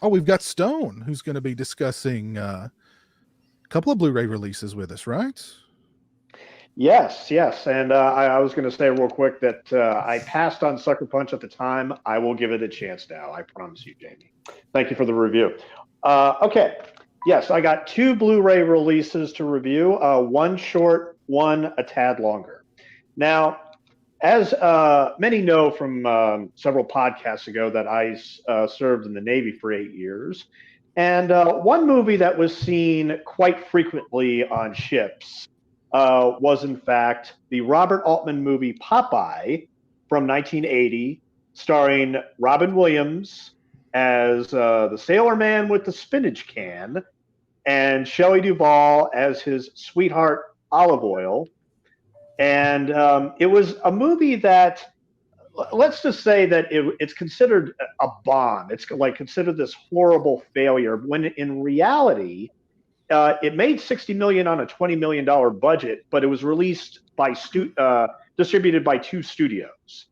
Oh, we've got Stone, who's going to be discussing a couple of Blu-ray releases with us, right? Yes, yes. And I was going to say real quick that I passed on Sucker Punch at the time. I will give it a chance now. I promise you, Jamie. Thank you for the review. Okay. Yes, I got two Blu-ray releases to review, one short, one a tad longer. Now, as many know from several podcasts ago, that I served in the Navy for 8 years. And one movie that was seen quite frequently on ships was, in fact, the Robert Altman movie Popeye from 1980, starring Robin Williams as the sailor man with the spinach can, and Shelley Duvall as his sweetheart Olive Oil. And it was a movie that, let's just say that it's considered a bomb. It's like considered this horrible failure when in reality, it made 60 million on a $20 million budget, but it was released by distributed by two studios.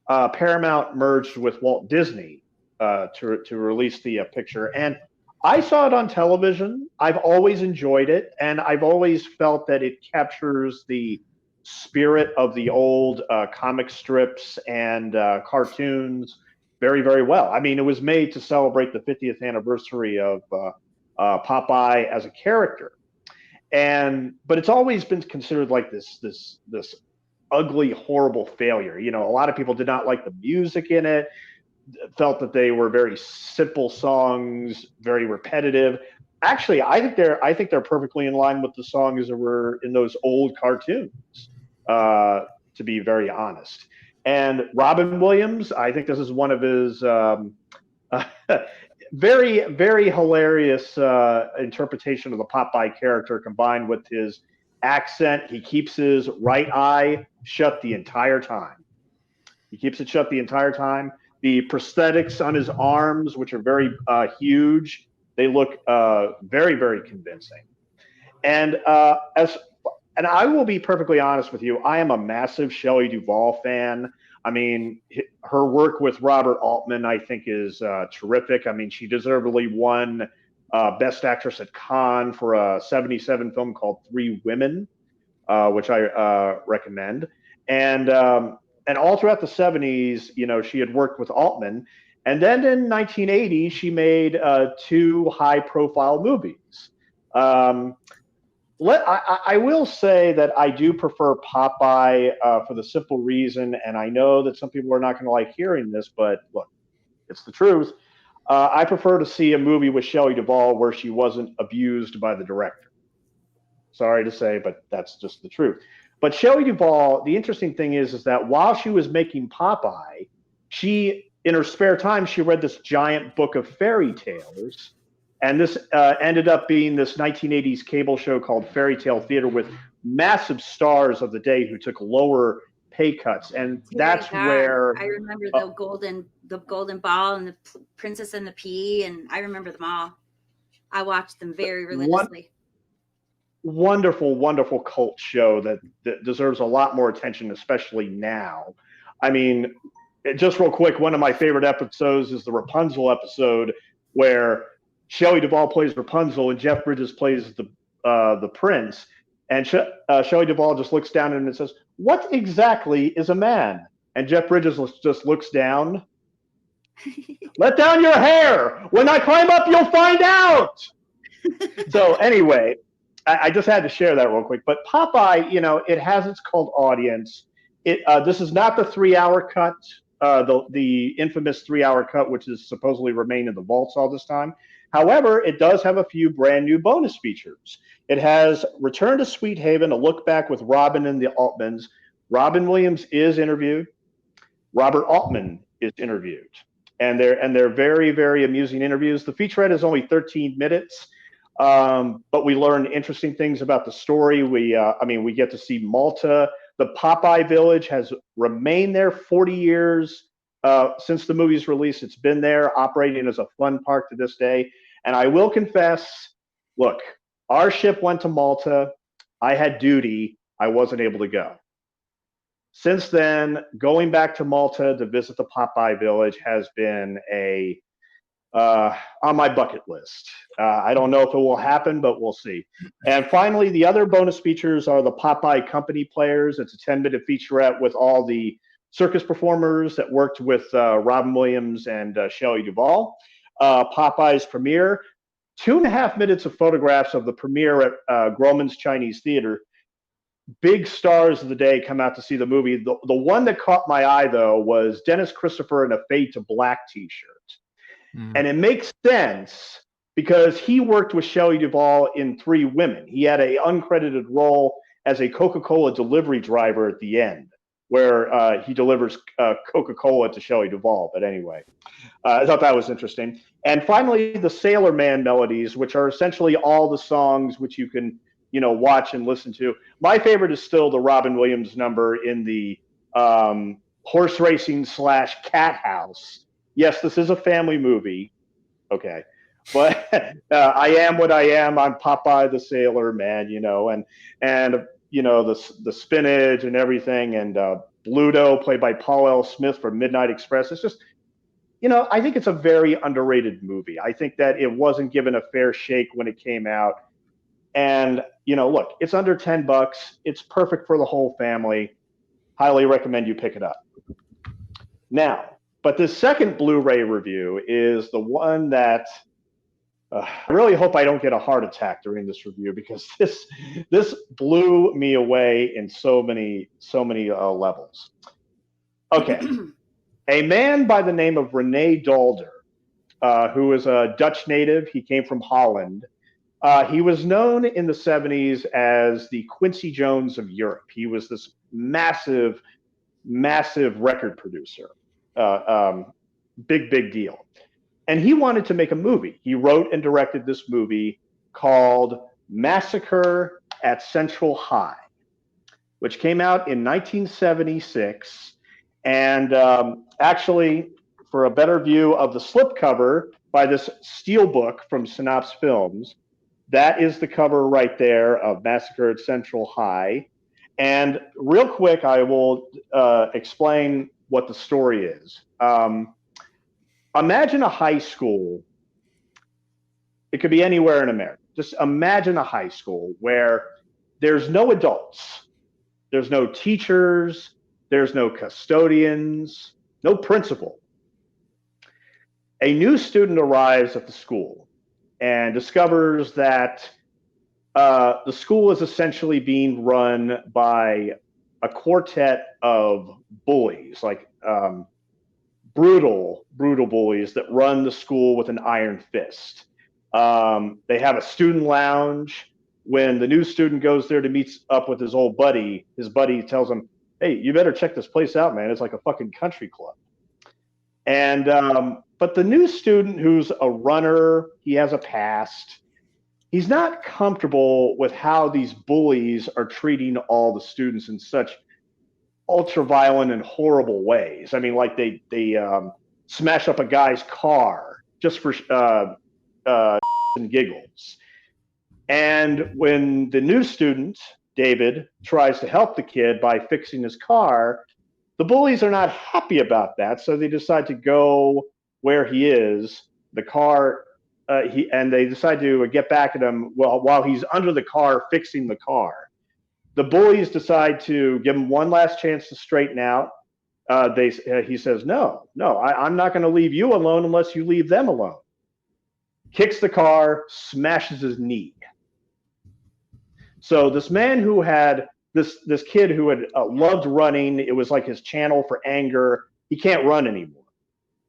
Paramount merged with Walt Disney to release the picture, and I saw it on television. I've always enjoyed it, and I've always felt that it captures the spirit of the old comic strips and cartoons very, very well. I mean, it was made to celebrate the 50th anniversary of Popeye as a character, and but it's always been considered like this ugly, horrible failure. You know, a lot of people did not like the music in it, felt that they were very simple songs, very repetitive. Actually, I think they're perfectly in line with the songs that were in those old cartoons. To be very honest, and Robin Williams, I think this is one of his very, very hilarious interpretation of the Popeye character, combined with his accent. He keeps his right eye shut the entire time. He keeps it shut the entire time. The prosthetics on his arms, which are very huge, they look very, very convincing. And and I will be perfectly honest with you, I am a massive Shelley Duvall fan. I mean, her work with Robert Altman, I think, is terrific. I mean, she deservedly won Best Actress at Cannes for a '77 film called Three Women, which I recommend. And and all throughout the '70s, you know, she had worked with Altman. And then in 1980, she made two high-profile movies. Um, I will say that I do prefer Popeye for the simple reason, and I know that some people are not going to like hearing this, but look, it's the truth. I prefer to see a movie with Shelley Duvall where she wasn't abused by the director. Sorry to say, but that's just the truth. But Shelley Duvall, the interesting thing is that while she was making Popeye, she, in her spare time, she read this giant book of fairy tales, and this ended up being this 1980s cable show called Fairy Tale Theater with massive stars of the day who took lower pay cuts, and Very that's bad. where I remember uh, the golden ball and the princess and the pea, and I remember them all. I watched them very one religiously. wonderful, wonderful cult show that deserves a lot more attention, especially now. I mean, just real quick, one of my favorite episodes is the Rapunzel episode where Shelley Duvall plays Rapunzel and Jeff Bridges plays the prince. And Shelley Duvall just looks down at him and says, "What exactly is a man?" And Jeff Bridges just looks down. "Let down your hair. When I climb up, you'll find out." So anyway, I just had to share that real quick. But Popeye, you know, it has its cult audience. This is not the 3 hour cut, the infamous 3 hour cut, which is supposedly remained in the vaults all this time. However, it does have a few brand new bonus features. It has Return to Sweet Haven, a look back with Robin and the Altmans. Robin Williams is interviewed. Robert Altman is interviewed, and they're very, very amusing interviews. The featurette is only 13 minutes. But we learn interesting things about the story. I mean, we get to see Malta. The Popeye Village has remained there 40 years since the movie's release. It's been there, operating as a fun park to this day. And I will confess, look, our ship went to Malta. I had duty. I wasn't able to go. Since then, going back to Malta to visit the Popeye Village has been on my bucket list. I don't know if it will happen, but we'll see. And finally, the other bonus features are the Popeye Company Players. It's a 10-minute featurette with all the circus performers that worked with Robin Williams and Shelley Duvall. Popeye's premiere, 2.5 minutes of photographs of the premiere at Grauman's Chinese Theater. Big stars of the day come out to see the movie. The one that caught my eye, though, was Dennis Christopher in a Fade to Black t-shirt. And it makes sense because he worked with Shelley Duvall in Three Women. He had an uncredited role as a Coca-Cola delivery driver at the end, where he delivers Coca-Cola to Shelley Duvall. But anyway, I thought that was interesting. And finally, the Sailor Man melodies, which are essentially all the songs which you can, watch and listen to. My favorite is still the Robin Williams number in the horse racing / cat house. Yes, this is a family movie. Okay. But I am what I am. I'm Popeye the Sailor Man, and the spinach and everything, and Bluto, played by Paul L. Smith from Midnight Express. It's just, I think it's a very underrated movie. I think that it wasn't given a fair shake when it came out. And, look, it's under $10. It's perfect for the whole family. Highly recommend you pick it up. Now, but the second Blu-ray review is the one that I really hope I don't get a heart attack during this review, because this blew me away in so many levels. Okay. A man by the name of Rene Daalder, who is a Dutch native. He came from Holland. He was known in the 70s as the Quincy Jones of Europe. He was this massive record producer. Big deal. And he wanted to make a movie. He wrote and directed this movie called Massacre at Central High, which came out in 1976. And actually, for a better view of the slipcover by this steelbook from Synopsis Films, that is the cover right there of Massacre at Central High. And real quick, I will explain what the story is. Imagine a high school. It could be anywhere in America. Just imagine a high school where there's no adults, there's no teachers, there's no custodians, no principal. A new student arrives at the school and discovers that the school is essentially being run by a quartet of bullies, like brutal bullies that run the school with an iron fist. They have a student lounge. When the new student goes there to meet up with his old buddy, his buddy tells him, "Hey, you better check this place out, man. It's like a fucking country club." And but the new student, who's a runner, he has a past. He's not comfortable with how these bullies are treating all the students in such ultra-violent and horrible ways. I mean, like they smash up a guy's car just for and giggles. And when the new student, David, tries to help the kid by fixing his car, the bullies are not happy about that, so they decide to go where he is, the car, and they decide to get back at him while he's under the car fixing the car. The bullies decide to give him one last chance to straighten out. He says, no, I'm not going to leave you alone unless you leave them alone. Kicks the car, smashes his knee. So this man who had this kid who had loved running, it was like his channel for anger. He can't run anymore.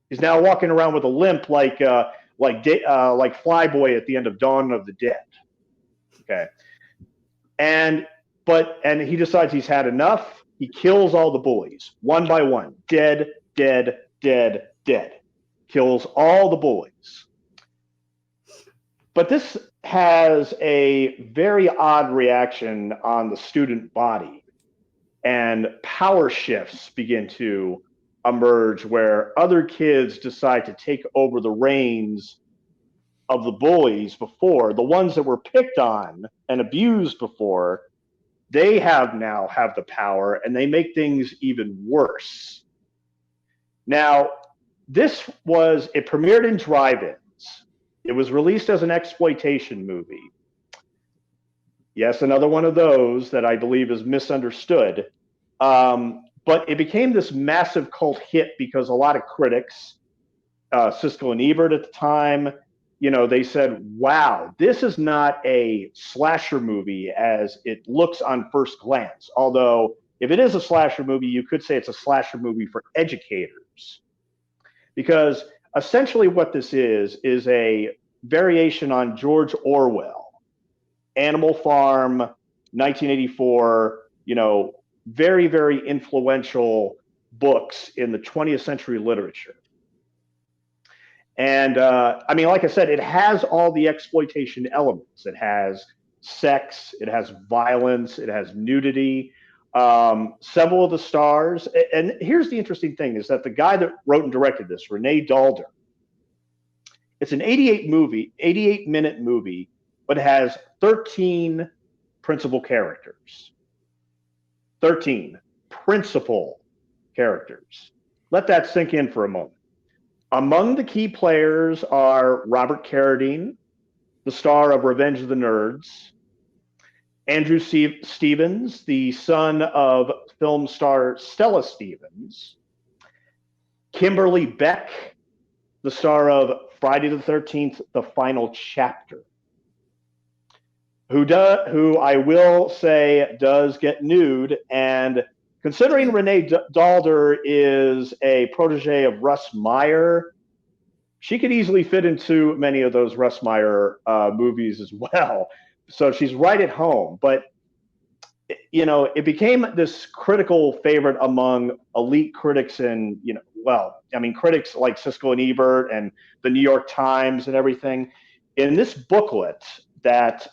He's now walking around with a limp, like Flyboy at the end of Dawn of the Dead. Okay, and he decides he's had enough. He kills all the bullies one by one. Dead. Kills all the bullies. But this has a very odd reaction on the student body, and power shifts begin to emerge where other kids decide to take over the reins of the bullies before. The ones that were picked on and abused before, they now have the power, and they make things even worse. Now, it premiered in drive-ins. It was released as an exploitation movie. Yes, another one of those that I believe is misunderstood. But it became this massive cult hit because a lot of critics, Siskel and Ebert at the time, they said, wow, this is not a slasher movie as it looks on first glance. Although, if it is a slasher movie, you could say it's a slasher movie for educators. Because essentially what this is a variation on George Orwell, Animal Farm, 1984, very, very influential books in the 20th century literature. And like I said, it has all the exploitation elements. It has sex, it has violence, it has nudity. Several of the stars, and here's the interesting thing, is that the guy that wrote and directed this, Renee Dalder, it's an 88-minute movie, but it has 13 principal characters. 13 principal characters. Let that sink in for a moment. Among the key players are Robert Carradine, the star of Revenge of the Nerds, Andrew Stevens, the son of film star Stella Stevens, Kimberly Beck, the star of Friday the 13th, The Final Chapter, who I will say does get nude, and considering Renee Dalder is a protege of Russ Meyer, she could easily fit into many of those Russ Meyer movies as well. So she's right at home. But, it became this critical favorite among elite critics and, critics like Siskel and Ebert and the New York Times and everything. In this booklet that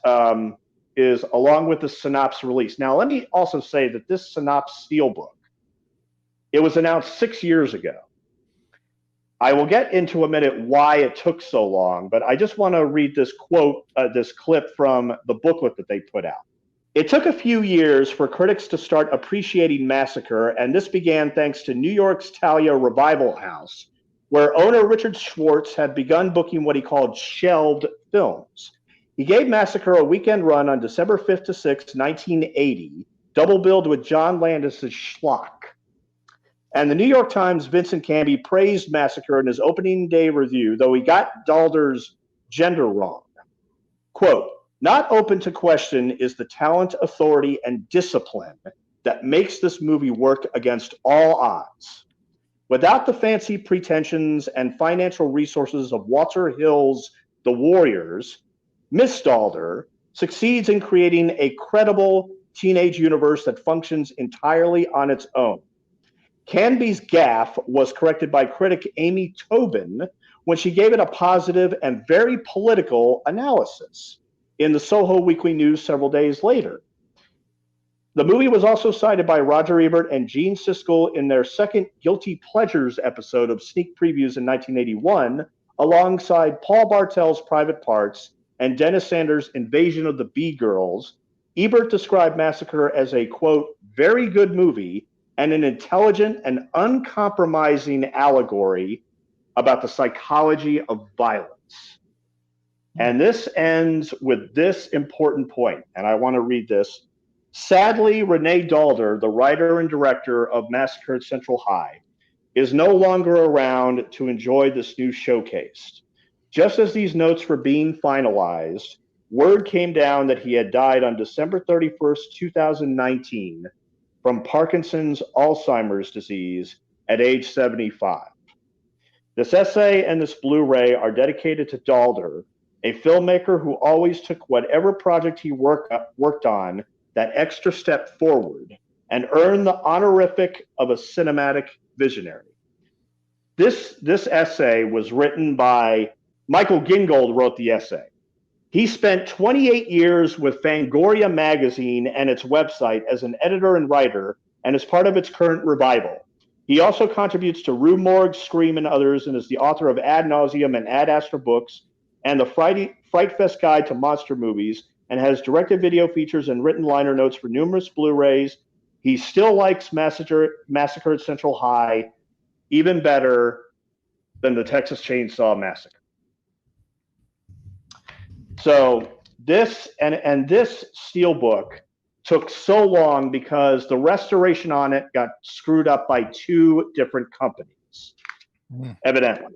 is along with the synopsis release. Now, let me also say that this synopsis steelbook, it was announced 6 years ago. I will get into a minute why it took so long, but I just want to read this quote, this clip from the booklet that they put out. It took a few years for critics to start appreciating Massacre, and this began thanks to New York's Thalia Revival House, where owner Richard Schwartz had begun booking what he called shelved films. He gave Massacre a weekend run on December 5th to 6th, 1980, double billed with John Landis' Schlock. And the New York Times' Vincent Canby praised Massacre in his opening day review, though he got Dalder's gender wrong. Quote, "Not open to question is the talent, authority, and discipline that makes this movie work against all odds. Without the fancy pretensions and financial resources of Walter Hill's The Warriors, Miss Dalder succeeds in creating a credible teenage universe that functions entirely on its own. Canby's gaffe was corrected by critic Amy Tobin when she gave it a positive and very political analysis in the Soho Weekly News several days later. The movie was also cited by Roger Ebert and Gene Siskel in their second Guilty Pleasures episode of Sneak Previews in 1981, alongside Paul Bartel's Private Parts and Dennis Sanders' Invasion of the Bee-Girls. Ebert described Massacre as a, quote, very good movie and an intelligent and uncompromising allegory about the psychology of violence. And this ends with this important point, and I want to read this. Sadly, Renee Dalder, the writer and director of Massacre at Central High, is no longer around to enjoy this new showcase. Just as these notes were being finalized, word came down that he had died on December 31st, 2019, from Parkinson's Alzheimer's disease at age 75. This essay and this Blu-ray are dedicated to Dalder, a filmmaker who always took whatever project he worked on that extra step forward and earned the honorific of a cinematic visionary. This essay was written by Michael Gingold, wrote the essay. He spent 28 years with Fangoria magazine and its website as an editor and writer, and is part of its current revival. He also contributes to Rue Morgue, Scream, and others, and is the author of Ad Nauseum and Ad Astra books, and the Fright Fest Guide to Monster Movies, and has directed video features and written liner notes for numerous Blu-rays. He still likes Massacre at Central High even better than the Texas Chainsaw Massacre. So this this steelbook took so long because the restoration on it got screwed up by 2 different companies, evidently.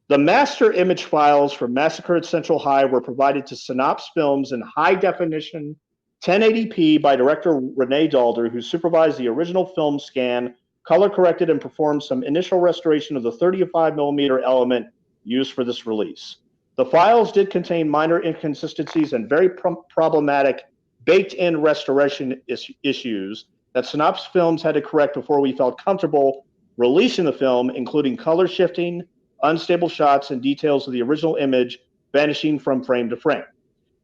The master image files for Massacre at Central High were provided to Synopse Films in high definition 1080p by director Renee Dalder, who supervised the original film scan, color corrected, and performed some initial restoration of the 35mm element used for this release. The files did contain minor inconsistencies and very problematic baked-in restoration issues that Synopse Films had to correct before we felt comfortable releasing the film, including color shifting, unstable shots, and details of the original image vanishing from frame to frame.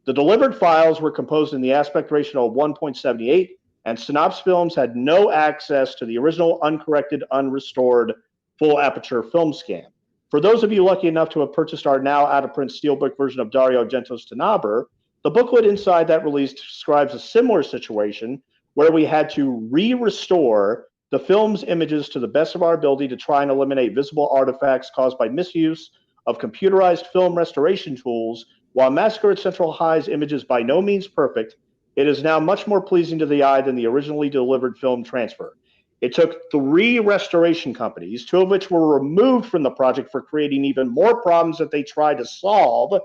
The delivered files were composed in the aspect ratio of 1.78, and Synopse Films had no access to the original uncorrected, unrestored full aperture film scan. For those of you lucky enough to have purchased our now out-of-print steelbook version of Dario Argento's Tanaber, the booklet inside that release describes a similar situation where we had to re-restore the film's images to the best of our ability to try and eliminate visible artifacts caused by misuse of computerized film restoration tools. While Massacre at Central High's image is by no means perfect, it is now much more pleasing to the eye than the originally delivered film transfer. It took 3 restoration companies, 2 of which were removed from the project for creating even more problems that they tried to solve,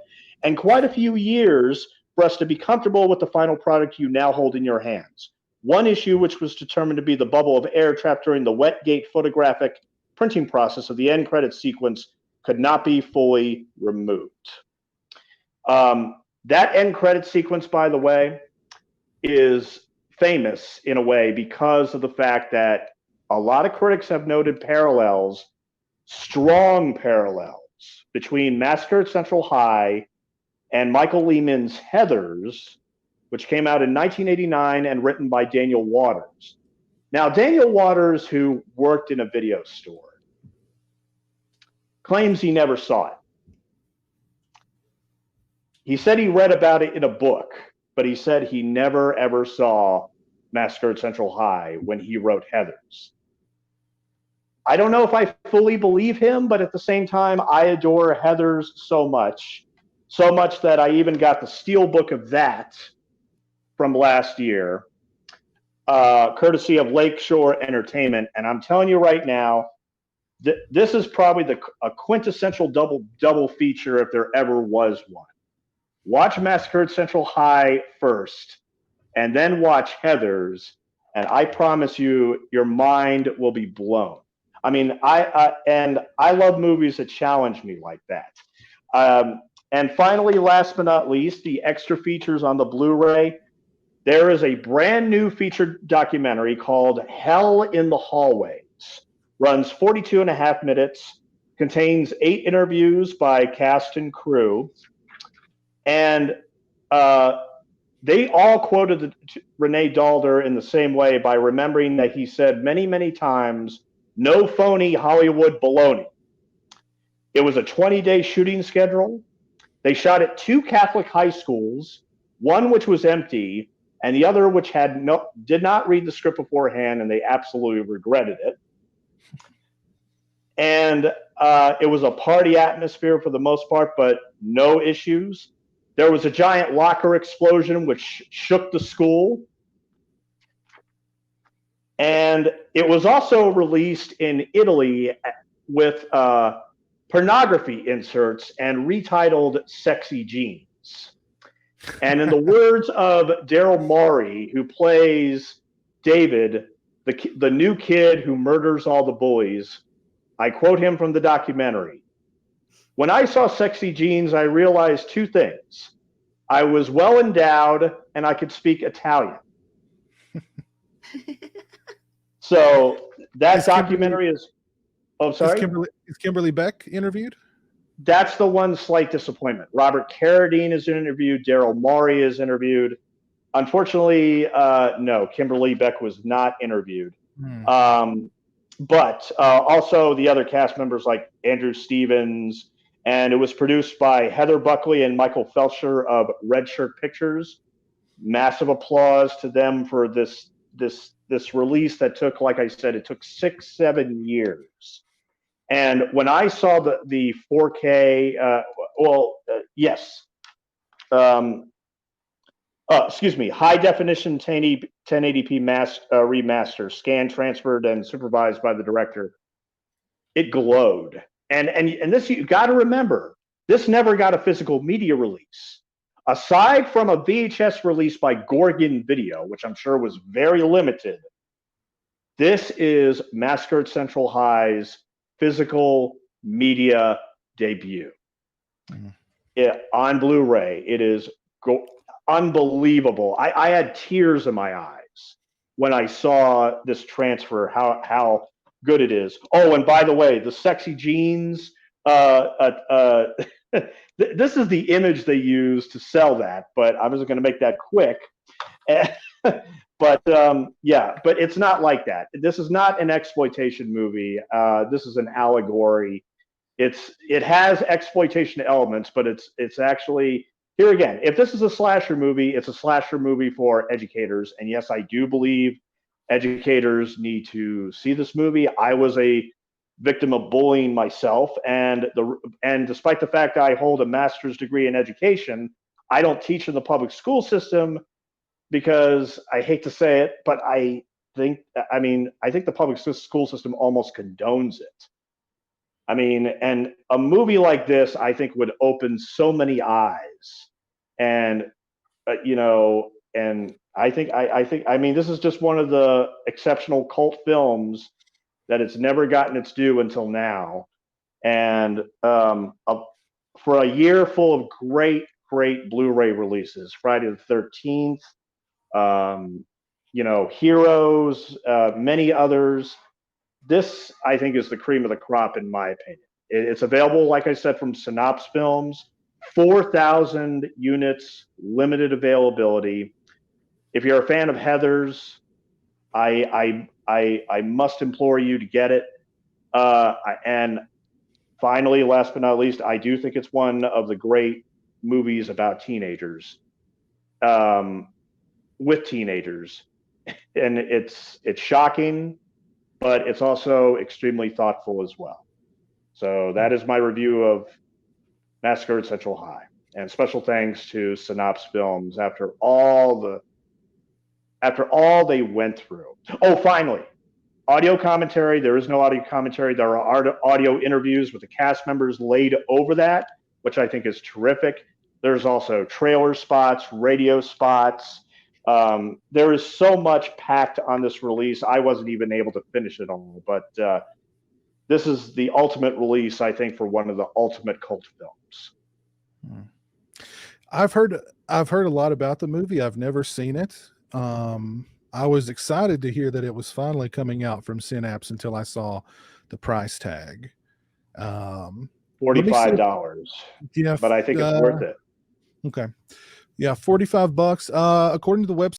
and quite a few years for us to be comfortable with the final product you now hold in your hands. One issue, which was determined to be the bubble of air trapped during the wet gate photographic printing process of the end credits sequence, could not be fully removed. That end credit sequence, by the way, is famous in a way because of the fact that a lot of critics have noted parallels, strong parallels, between Massacre at Central High and Michael Lehman's Heathers, which came out in 1989 and written by Daniel Waters. Now, Daniel Waters, who worked in a video store, claims he never saw it. He said he read about it in a book, but he said he never, ever saw Massacre at Central High when he wrote Heathers. I don't know if I fully believe him, but at the same time, I adore Heathers so much that I even got the steelbook of that from last year, courtesy of Lakeshore Entertainment. And I'm telling you right now, this is probably a quintessential double feature if there ever was one. Watch Massacre at Central High first, and then watch Heathers, and I promise you, your mind will be blown. I mean, I love movies that challenge me like that. And finally, last but not least, the extra features on the Blu-ray. There is a brand new feature documentary called Hell in the Hallways. Runs 42.5 minutes, contains 8 interviews by cast and crew. And they all quoted Renee Dalder in the same way by remembering that he said many, many times, no phony Hollywood baloney. It was a 20-day shooting schedule. They shot at 2 Catholic high schools, one which was empty, and the other which did not read the script beforehand, and they absolutely regretted it. And it was a party atmosphere for the most part, but no issues. There was a giant locker explosion which shook the school. And it was also released in Italy with pornography inserts and retitled Sexy Jeans. And in the words of Daryl Morey, who plays David, the new kid who murders all the boys, I quote him from the documentary. When I saw Sexy Jeans, I realized 2 things. I was well endowed and I could speak Italian. So that documentary is. Oh, sorry. Is Kimberly Beck interviewed? That's the one slight disappointment. Robert Carradine is interviewed. Daryl Morey is interviewed. Unfortunately, no, Kimberly Beck was not interviewed. But also the other cast members like Andrew Stevens, and it was produced by Heather Buckley and Michael Felcher of Red Shirt Pictures. Massive applause to them for this release that took, like I said, it took 6-7 years And when I saw the 4K, yes, excuse me, high definition 1080p remaster, scanned, transferred, and supervised by the director, it glowed. And this, you got to remember, this never got a physical media release. Aside from a VHS release by Gorgon Video, which I'm sure was very limited, this is Massacre at Central High's physical media debut. On Blu-ray. It is unbelievable. I had tears in my eyes when I saw this transfer, how good it is. Oh, and by the way, the sexy jeans, this is the image they use to sell that, but I was going to make that quick. But yeah, but it's not like that. This is not an exploitation movie. This is an allegory. It has exploitation elements, but it's actually, here again, if this is a slasher movie, it's a slasher movie for educators. And yes, I do believe educators need to see this movie. I was a victim of bullying myself, and despite the fact that I hold a master's degree in education, I don't teach in the public school system because I hate to say it, but I think the public school system almost condones it. I mean, and a movie like this, I think, would open so many eyes, and and I think, this is just one of the exceptional cult films that it's never gotten its due until now, and for a year full of great Blu-ray releases, Friday the 13th, Heroes, many others. This, I think, is the cream of the crop, in my opinion. It's available, like I said, from Synopse Films, 4,000 units, limited availability. If you're a fan of Heathers, I must implore you to get it. And finally, last but not least, I do think it's one of the great movies about teenagers, with teenagers, and it's shocking, but it's also extremely thoughtful as well. So that is my review of Massacre at Central High, and special thanks to Synopse Films after all they went through. Oh, finally, audio commentary. There is no audio commentary. There are audio interviews with the cast members laid over that, which I think is terrific. There's also trailer spots, radio spots. There is so much packed on this release. I wasn't even able to finish it all, but this is the ultimate release, I think, for one of the ultimate cult films. I've heard a lot about the movie. I've never seen it. I was excited to hear that it was finally coming out from Synapse until I saw the price tag. $45. Yeah, but I think it's worth it. Okay. Yeah, $45. According to the website,